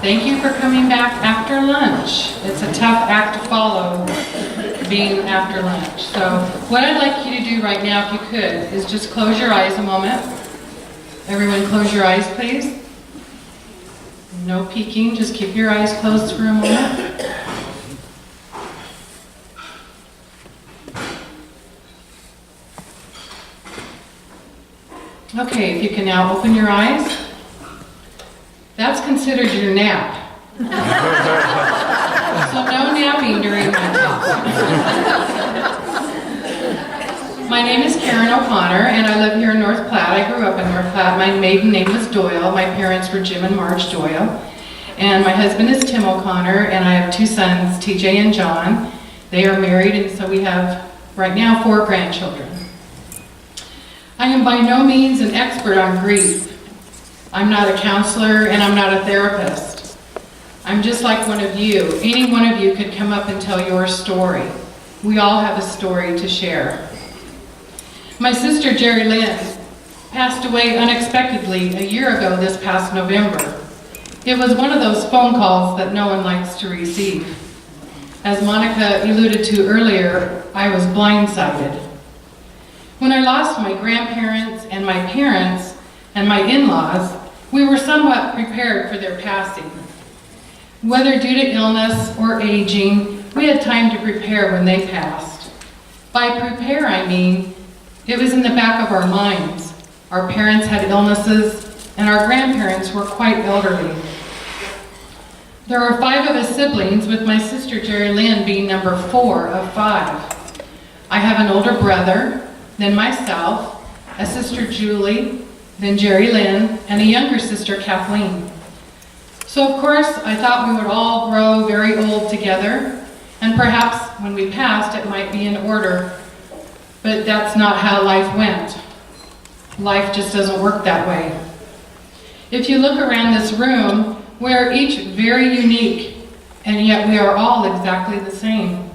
Thank you for coming back after lunch. It's a tough act to follow, being after lunch. So what I'd like you to do right now, if you could, is just close your eyes a moment. Everyone close your eyes, please. No peeking, just keep your eyes closed for a moment. Okay, if you can now open your eyes. That's considered your nap. So no napping during my talk. My name is Karen O'Connor, and I live here in North Platte. I grew up in North Platte. My maiden name was Doyle. My parents were Jim and Marge Doyle. And my husband is Tim O'Connor, and I have two sons, TJ and John. They are married, and so we have, right now, 4 grandchildren. I am by no means an expert on grief. I'm not a counselor, and I'm not a therapist. I'm just like one of you. Any one of you could come up and tell your story. We all have a story to share. My sister, Jerry Lynn, passed away unexpectedly a year ago this past November. It was one of those phone calls that no one likes to receive. As Monica alluded to earlier, I was blindsided. When I lost my grandparents and my parents and my in-laws, we were somewhat prepared for their passing. Whether due to illness or aging, we had time to prepare when they passed. By prepare, I mean, it was in the back of our minds. Our parents had illnesses, and our grandparents were quite elderly. There are 5 of us siblings, with my sister Jerry Lynn being number 4 of 5. I have an older brother, then myself, a sister Julie, then Jerry Lynn, and a younger sister Kathleen. So of course, I thought we would all grow very old together, and perhaps when we passed, it might be in order. But that's not how life went. Life just doesn't work that way. If you look around this room, we are each very unique, and yet we are all exactly the same.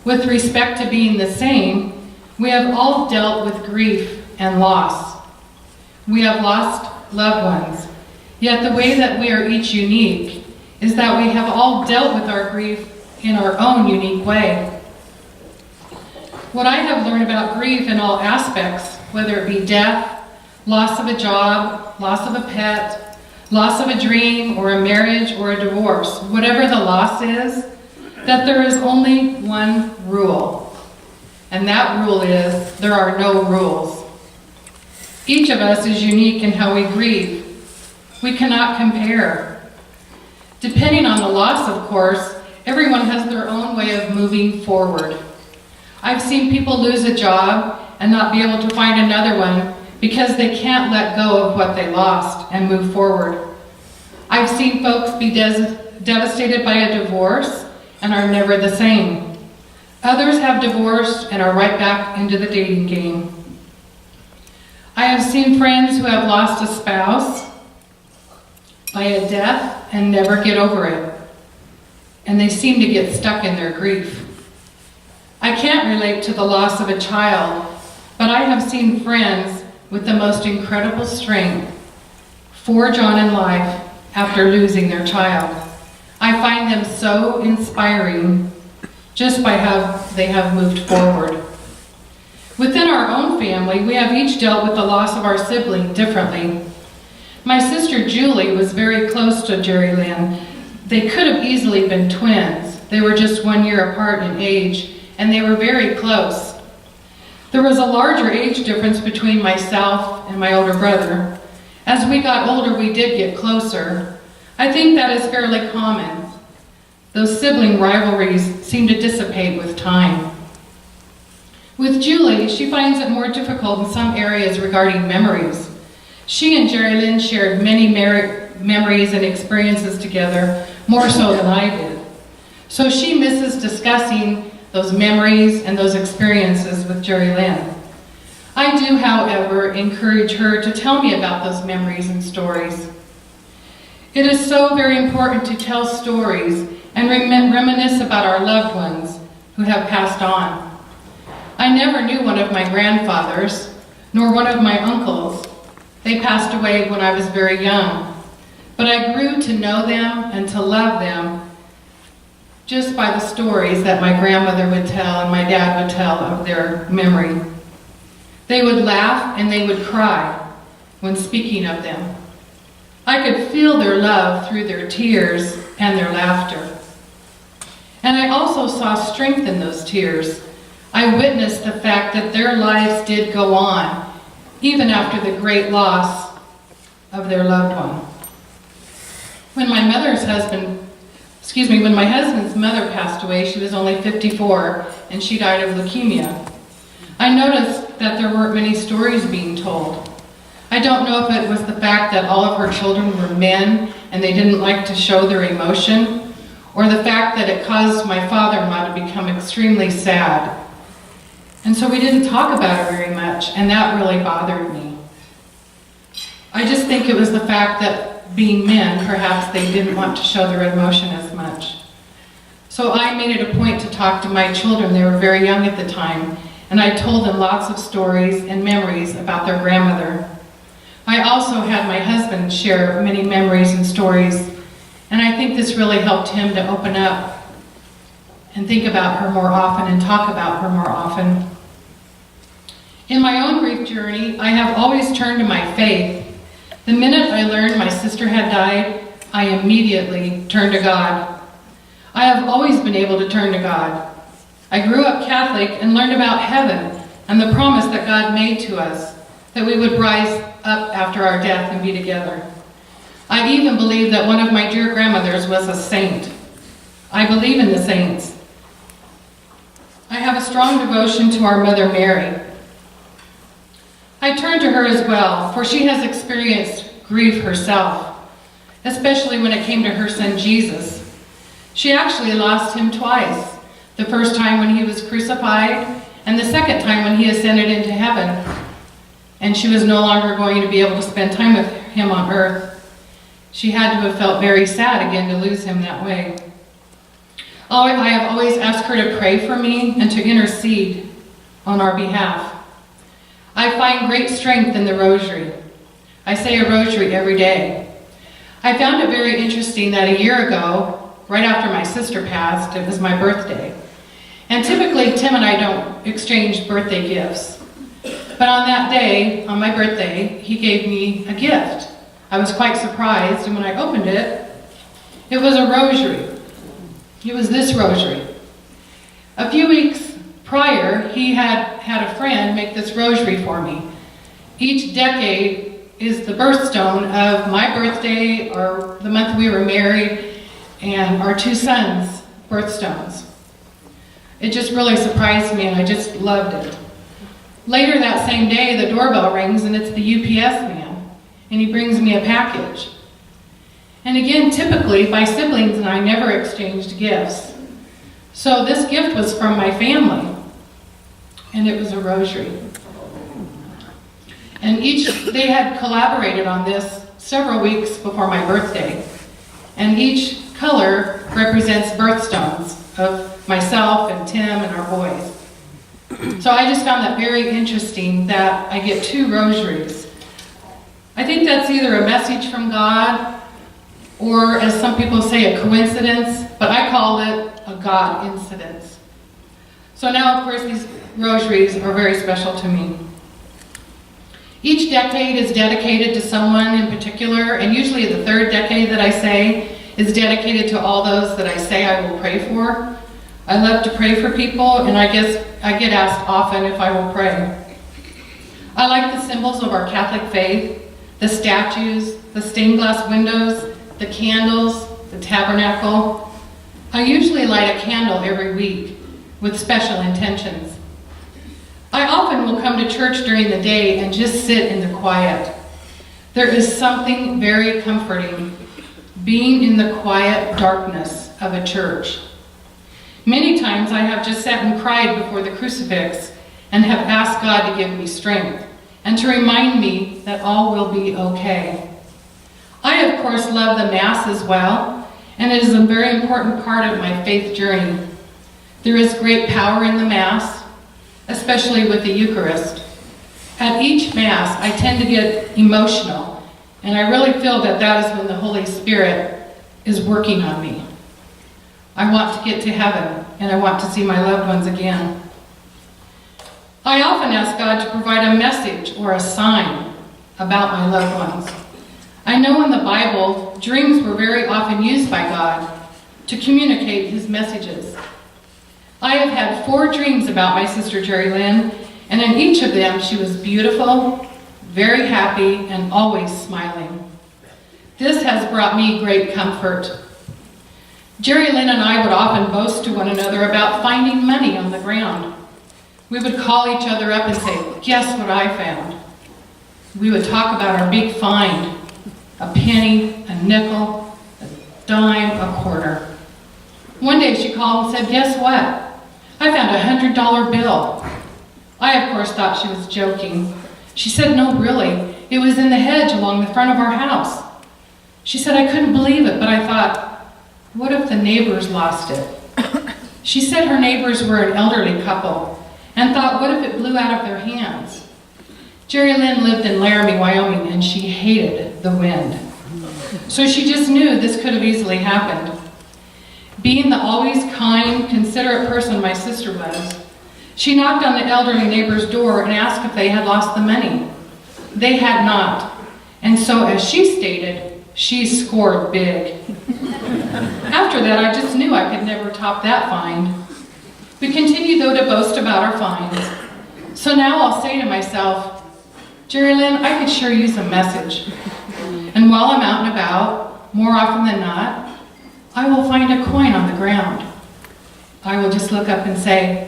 With respect to being the same, we have all dealt with grief and loss. We have lost loved ones, yet the way that we are each unique is that we have all dealt with our grief in our own unique way. What I have learned about grief in all aspects, whether it be death, loss of a job, loss of a pet, loss of a dream, or a marriage, or a divorce, whatever the loss is, that there is only one rule. And that rule is, there are no rules. Each of us is unique in how we grieve. We cannot compare. Depending on the loss, of course, everyone has their own way of moving forward. I've seen people lose a job and not be able to find another one because they can't let go of what they lost and move forward. I've seen folks be devastated by a divorce and are never the same. Others have divorced and are right back into the dating game. I have seen friends who have lost a spouse by a death and never get over it, and they seem to get stuck in their grief. I can't relate to the loss of a child, but I have seen friends with the most incredible strength forge on in life after losing their child. I find them so inspiring just by how they have moved forward. Within our own family, we have each dealt with the loss of our sibling differently. My sister Julie was very close to Jerry Lynn. They could have easily been twins. They were just 1 year apart in age, and they were very close. There was a larger age difference between myself and my older brother. As we got older, we did get closer. I think that is fairly common. Those sibling rivalries seem to dissipate with time. With Julie, she finds it more difficult in some areas regarding memories. She and Jerry Lynn shared many memories and experiences together, more so than I did. So she misses discussing those memories and those experiences with Jerry Lynn. I do, however, encourage her to tell me about those memories and stories. It is so very important to tell stories and reminisce about our loved ones who have passed on. I never knew one of my grandfathers, nor one of my uncles. They passed away when I was very young. But I grew to know them and to love them just by the stories that my grandmother would tell and my dad would tell of their memory. They would laugh and they would cry when speaking of them. I could feel their love through their tears and their laughter. And I also saw strength in those tears. I witnessed the fact that their lives did go on, even after the great loss of their loved one. When my husband's mother passed away, she was only 54, and she died of leukemia. I noticed that there weren't many stories being told. I don't know if it was the fact that all of her children were men and they didn't like to show their emotion, or the fact that it caused my father-in-law to become extremely sad. And so we didn't talk about it very much, and that really bothered me. I just think it was the fact that being men, perhaps they didn't want to show their emotion as much. So I made it a point to talk to my children. They were very young at the time, and I told them lots of stories and memories about their grandmother. I also had my husband share many memories and stories, and I think this really helped him to open up and think about her more often and talk about her more often. In my own grief journey, I have always turned to my faith. The minute I learned my sister had died, I immediately turned to God. I have always been able to turn to God. I grew up Catholic and learned about heaven and the promise that God made to us, that we would rise up after our death and be together. I even believe that one of my dear grandmothers was a saint. I believe in the saints. I have a strong devotion to our Mother Mary. I turn to her as well, for she has experienced grief herself, especially when it came to her son Jesus. She actually lost him twice, the first time when he was crucified, and the second time when he ascended into heaven, and she was no longer going to be able to spend time with him on earth. She had to have felt very sad again to lose him that way. I have always asked her to pray for me and to intercede on our behalf. I find great strength in the rosary. I say a rosary every day. I found it very interesting that a year ago, right after my sister passed, it was my birthday. And typically Tim and I don't exchange birthday gifts. But on that day, on my birthday, he gave me a gift. I was quite surprised, and when I opened it, it was a rosary. It was this rosary. A few weeks prior, he had a friend make this rosary for me. Each decade is the birthstone of my birthday, or the month we were married, and our two sons' birthstones. It just really surprised me, and I just loved it. Later that same day, the doorbell rings, and it's the UPS man, and he brings me a package. And again, typically, my siblings and I never exchanged gifts. So this gift was from my family, and it was a rosary. And they had collaborated on this several weeks before my birthday. And each color represents birthstones of myself and Tim and our boys. So I just found that very interesting that I get two rosaries. I think that's either a message from God, or as some people say, a coincidence, but I called it a God incidence. So now, of course, these rosaries are very special to me. Each decade is dedicated to someone in particular, and usually the third decade that I say is dedicated to all those that I say I will pray for. I love to pray for people, and I guess I get asked often if I will pray. I like the symbols of our Catholic faith, the statues, the stained glass windows, the candles, the tabernacle. I usually light a candle every week with special intentions. I often will come to church during the day and just sit in the quiet. There is something very comforting being in the quiet darkness of a church. Many times I have just sat and cried before the crucifix and have asked God to give me strength and to remind me that all will be okay. I, of course, love the Mass as well, and it is a very important part of my faith journey. There is great power in the Mass, especially with the Eucharist. At each Mass, I tend to get emotional, And I really feel that that is when the Holy Spirit is working on me. I want to get to heaven, and I want to see my loved ones again. I often ask God to provide a message or a sign about my loved ones. I know in the Bible, dreams were very often used by God to communicate his messages. I have had 4 dreams about my sister Jerry Lynn, and in each of them she was beautiful, very happy, and always smiling. This has brought me great comfort. Jerry Lynn and I would often boast to one another about finding money on the ground. We would call each other up and say, "Guess what I found?" We would talk about our big find, a penny, a nickel, a dime, a quarter. One day she called and said, "Guess what? I found a $100 bill." I, of course, thought she was joking. She said, "No, really. It was in the hedge along the front of our house." She said, "I couldn't believe it, but I thought, what if the neighbors lost it?" She said her neighbors were an elderly couple and thought, what if it blew out of their hands? Jerry Lynn lived in Laramie, Wyoming, and she hated the wind. So she just knew this could have easily happened. Being the always kind, considerate person my sister was, she knocked on the elderly neighbor's door and asked if they had lost the money. They had not. And so, as she stated, she scored big. After that, I just knew I could never top that find. We continue, though, to boast about our finds. So now I'll say to myself, Jerry Lynn, I could sure use a message. And while I'm out and about, more often than not, I will find a coin on the ground. I will just look up and say,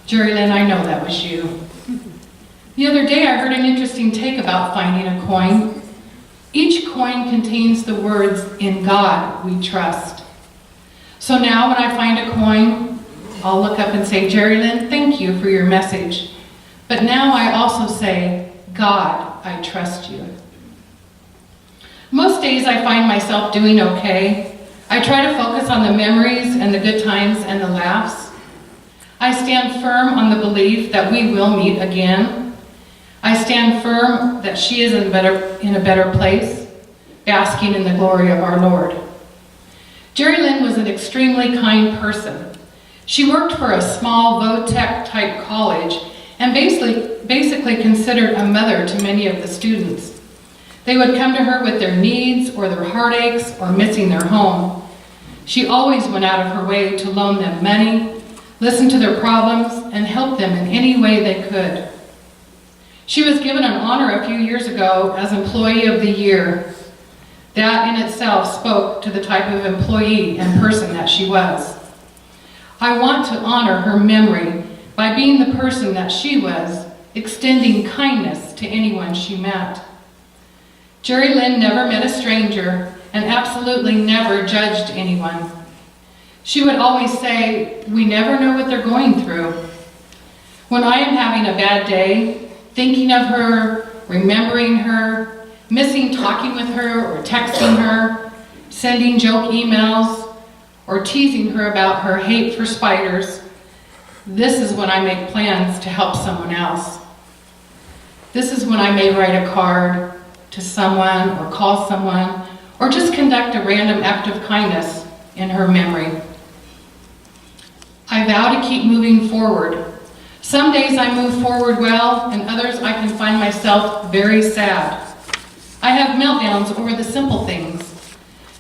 Jerry Lynn, I know that was you. The other day I heard an interesting take about finding a coin. Each coin contains the words, "In God we trust." So now when I find a coin, I'll look up and say, Jerry Lynn, thank you for your message. But now I also say, God, I trust you. Most days I find myself doing okay. I try to focus on the memories and the good times and the laughs. I stand firm on the belief that we will meet again. I stand firm that she is in a better place, basking in the glory of our Lord. Jerry Lynn was an extremely kind person. She worked for a small vo-tech type college and basically considered a mother to many of the students. They would come to her with their needs or their heartaches or missing their home. She always went out of her way to loan them money, listen to their problems, and help them in any way they could. She was given an honor a few years ago as Employee of the Year. That in itself spoke to the type of employee and person that she was. I want to honor her memory by being the person that she was, extending kindness to anyone she met. Jerry Lynn never met a stranger and absolutely never judged anyone. She would always say, we never know what they're going through. When I am having a bad day, thinking of her, remembering her, missing talking with her or texting her, sending joke emails, or teasing her about her hate for spiders, this is when I make plans to help someone else. This is when I may write a card to someone or call someone or just conduct a random act of kindness in her memory. I vow to keep moving forward. Some days I move forward well, and others I can find myself very sad. I have meltdowns over the simple things.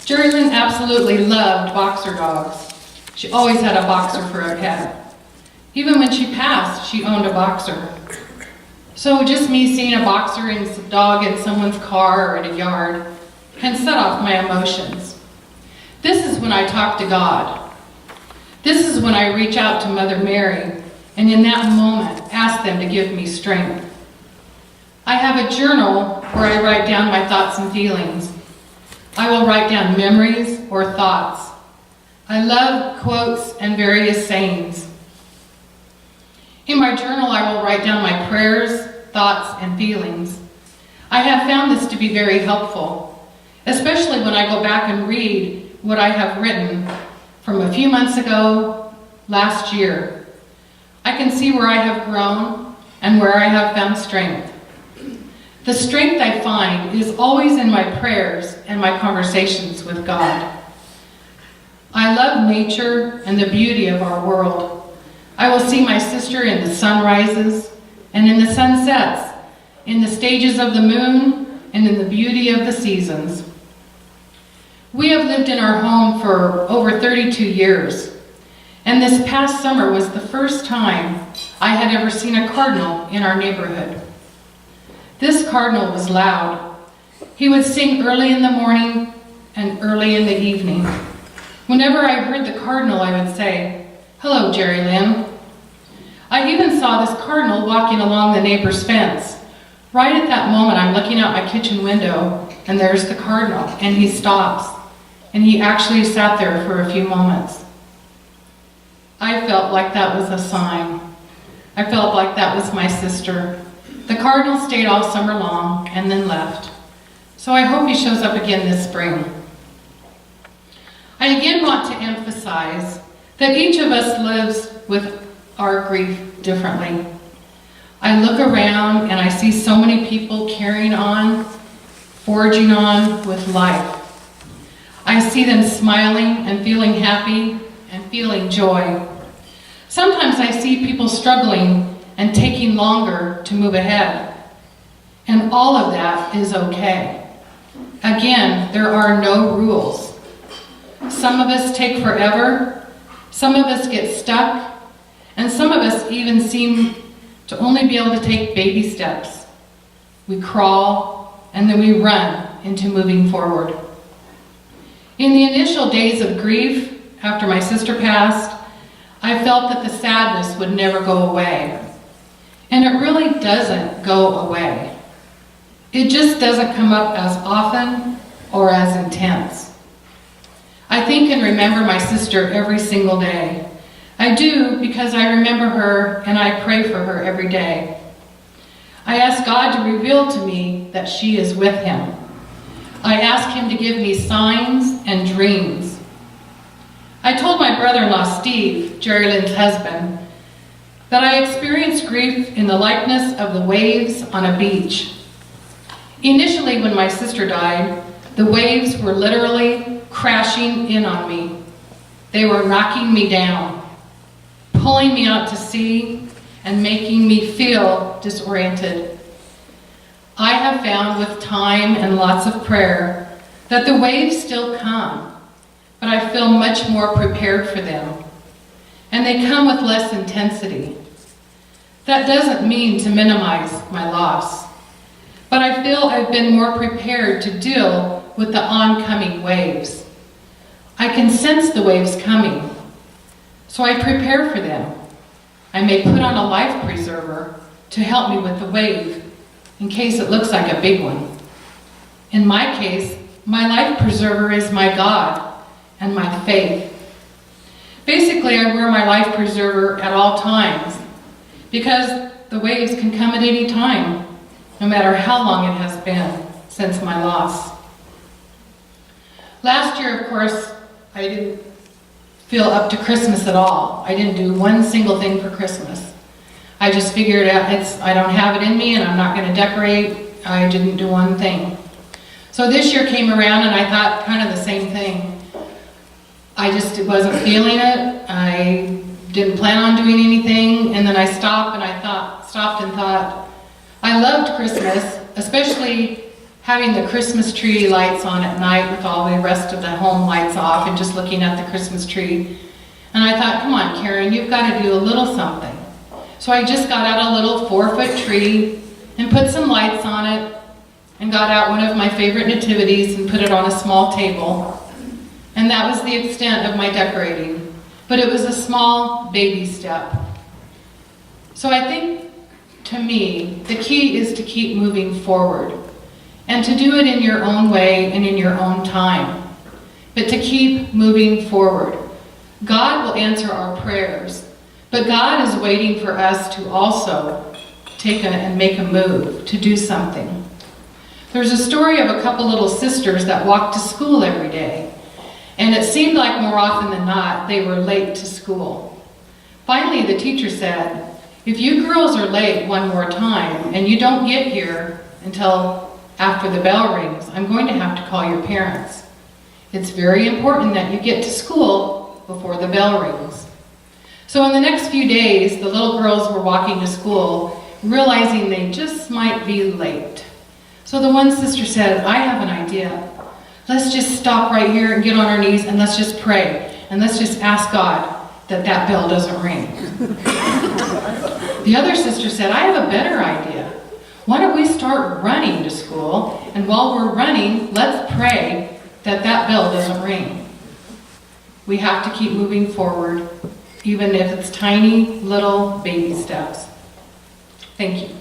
Jerry Lynn absolutely loved boxer dogs. She always had a boxer for a pet. Even when she passed, she owned a boxer. So just me seeing a boxer and a dog in someone's car or in a yard can set off my emotions. This is when I talk to God. This is when I reach out to Mother Mary, and in that moment, ask them to give me strength. I have a journal where I write down my thoughts and feelings. I will write down memories or thoughts. I love quotes and various sayings. In my journal, I will write down my prayers, thoughts, and feelings. I have found this to be very helpful, especially when I go back and read what I have written from a few months ago, last year. I can see where I have grown and where I have found strength. The strength I find is always in my prayers and my conversations with God. I love nature and the beauty of our world. I will see my sister in the sunrises and in the sunsets, in the stages of the moon and in the beauty of the seasons. We have lived in our home for over 32 years, and this past summer was the first time I had ever seen a cardinal in our neighborhood. This cardinal was loud. He would sing early in the morning and early in the evening. Whenever I heard the cardinal, I would say, "Hello, Jerry Lynn." I even saw this cardinal walking along the neighbor's fence. Right at that moment, I'm looking out my kitchen window, and there's the cardinal, and he stops, and he actually sat there for a few moments. I felt like that was a sign. I felt like that was my sister. The cardinal stayed all summer long and then left. So I hope he shows up again this spring. I again want to emphasize that each of us lives with our grief differently. I look around and I see so many people carrying on, forging on with life. I see them smiling and feeling happy and feeling joy. Sometimes I see people struggling and taking longer to move ahead. And all of that is okay. Again, there are no rules. Some of us take forever, some of us get stuck, and some of us even seem to only be able to take baby steps. We crawl, and then we run into moving forward. In the initial days of grief, after my sister passed, I felt that the sadness would never go away. And it really doesn't go away. It just doesn't come up as often or as intense. I think and remember my sister every single day. I do because I remember her and I pray for her every day. I ask God to reveal to me that she is with him. I ask him to give me signs and dreams. I told my brother-in-law Steve, Jerry Lynn's husband, that I experienced grief in the likeness of the waves on a beach. Initially, when my sister died, the waves were literally crashing in on me. They were knocking me down, pulling me out to sea, and making me feel disoriented. I have found with time and lots of prayer that the waves still come, but I feel much more prepared for them, and they come with less intensity. That doesn't mean to minimize my loss, but I feel I've been more prepared to deal with the oncoming waves. I can sense the waves coming, so I prepare for them. I may put on a life preserver to help me with the wave in case it looks like a big one. In my case, my life preserver is my God and my faith. Basically, I wear my life preserver at all times because the waves can come at any time, no matter how long it has been since my loss. Last year, of course, I didn't feel up to Christmas at all. I didn't do one single thing for Christmas. I just figured out I don't have it in me and I'm not going to decorate. I didn't do one thing. So this year came around and I thought kind of the same thing. I just wasn't feeling it. I didn't plan on doing anything, and then I stopped and thought, I loved Christmas, especially having the Christmas tree lights on at night with all the rest of the home lights off and just looking at the Christmas tree. And I thought, come on, Karen, you've got to do a little something. So I just got out a little 4-foot tree and put some lights on it and got out one of my favorite nativities and put it on a small table. And that was the extent of my decorating. But it was a small baby step. So I think, to me, the key is to keep moving forward and to do it in your own way and in your own time, but to keep moving forward. God will answer our prayers, but God is waiting for us to also take and make a move, to do something. There's a story of a couple little sisters that walked to school every day, and it seemed like more often than not they were late to school. Finally, the teacher said, "If you girls are late one more time and you don't get here, until after the bell rings, I'm going to have to call your parents. It's very important that you get to school before the bell rings. So in the next few days, the little girls were walking to school, realizing they just might be late. So the one sister said, I have an idea. Let's just stop right here and get on our knees and let's just pray. And let's just ask God that that bell doesn't ring. The other sister said, I have a better idea. Why don't we start running to school, and while we're running, let's pray that that bell doesn't ring. We have to keep moving forward, even if it's tiny little baby steps. Thank you.